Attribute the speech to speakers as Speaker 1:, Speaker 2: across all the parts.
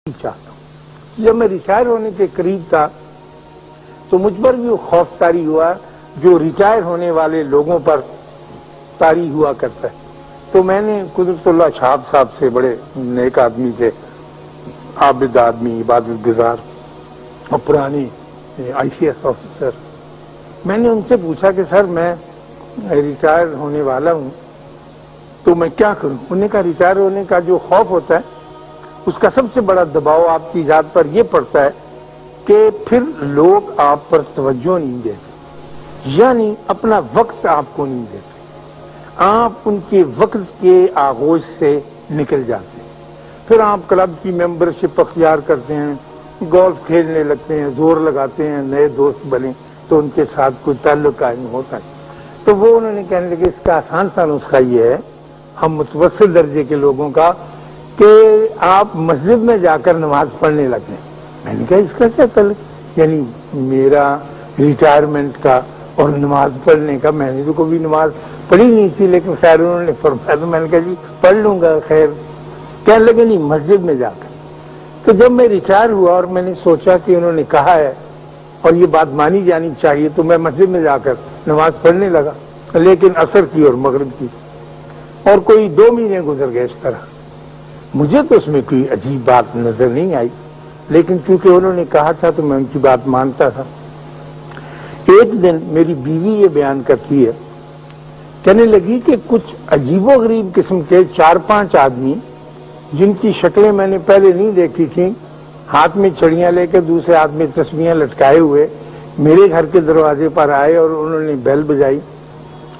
Speaker 1: चाहता हूँ। जब मैं रिटायर होने के करीब था तो मुझ पर भी वो खौफ तारी हुआ जो रिटायर होने वाले लोगों पर तारी हुआ करता है। तो मैंने कुदरतुल्लाह साहब से, बड़े नेक आदमी थे, आबिद आदमी, इबादत गुजार और पुराने ICS ऑफिसर, मैंने उनसे पूछा कि सर मैं रिटायर होने वाला हूँ तो मैं क्या करूँ। उन्होंने कहा रिटायर होने का जो खौफ होता है उसका सबसे बड़ा दबाव आपकी जात पर यह पड़ता है कि फिर लोग आप पर तवज्जो नहीं देते, यानी अपना वक्त आपको नहीं देते, आप उनके वक्त के आगोश से निकल जाते हैं। फिर आप क्लब की मेंबरशिप अख्तियार करते हैं, गोल्फ खेलने लगते हैं, जोर लगाते हैं, नए दोस्त बने तो उनके साथ कोई ताल्लुक कायम होता है। तो वो उन्होंने कहने लगे इसका आसान सा नुस्खा ये है हम मुतवस्सिल दर्जे के लोगों का कि आप मस्जिद में जाकर नमाज पढ़ने लगे। मैंने कहा इसका क्या ताल्लुक, यानी मेरा रिटायरमेंट का और नमाज पढ़ने का, मैंने तो कभी नमाज पढ़ी नहीं थी, लेकिन खैर उन्होंने फरमाया तो मैंने कहा जी पढ़ लूंगा। खैर कहने लगे नहीं मस्जिद में जाकर। तो जब मैं रिटायर हुआ और मैंने सोचा कि उन्होंने कहा है और ये बात मानी जानी चाहिए तो मैं मस्जिद में जाकर नमाज पढ़ने लगा, लेकिन असर की और मगरिब की, और कोई 2 महीने गुजर गए इस तरह। मुझे तो उसमें कोई अजीब बात नजर नहीं आई, लेकिन क्योंकि उन्होंने कहा था तो मैं उनकी बात मानता था। एक दिन मेरी बीवी ये बयान करती है, कहने लगी कि कुछ अजीबोगरीब किस्म के 4-5 आदमी जिनकी शक्लें मैंने पहले नहीं देखी थी, हाथ में छड़ियां लेकर दूसरे हाथ में तस्बीहें लटकाए हुए मेरे घर के दरवाजे पर आए और उन्होंने बेल बजाई।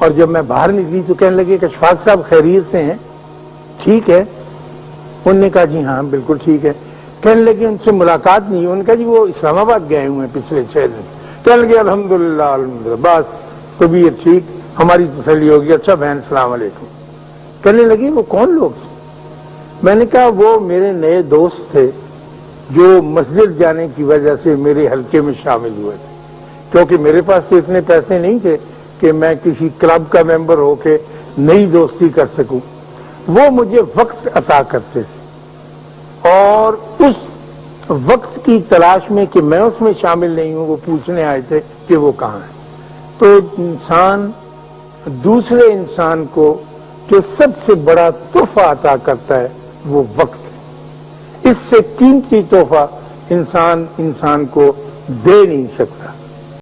Speaker 1: और जब मैं बाहर निकली तो कहने लगे कि अशफाक साहब खैरियत से हैं, ठीक है। उन्होंने कहा जी हाँ बिल्कुल ठीक है। कहने लगे उनसे मुलाकात नहीं। उन्होंने कहा जी वो इस्लामाबाद गए हुए हैं पिछले 6 दिन। कहने लगे अल्हम्दुलिल्लाह अल्हम्दुलिल्लाह, बस तबीयत ठीक, हमारी तसल्ली होगी। अच्छा बहन सलाम अलैकुम। कहने लगी वो कौन लोग थे। मैंने कहा वो मेरे नए दोस्त थे जो मस्जिद जाने की वजह से मेरे हल्के में शामिल हुए थे, क्योंकि मेरे पास तो इतने पैसे नहीं थे कि मैं किसी क्लब का मेंबर होके नई दोस्ती कर सकूं। वो मुझे वक्त अता करते थे और उस वक्त की तलाश में कि मैं उसमें शामिल नहीं हूं, वो पूछने आए थे कि वो कहाँ है। तो इंसान दूसरे इंसान को जो सबसे बड़ा तोहफा अता करता है वो वक्त है। इससे कीमती तोहफा इंसान को दे नहीं सकता।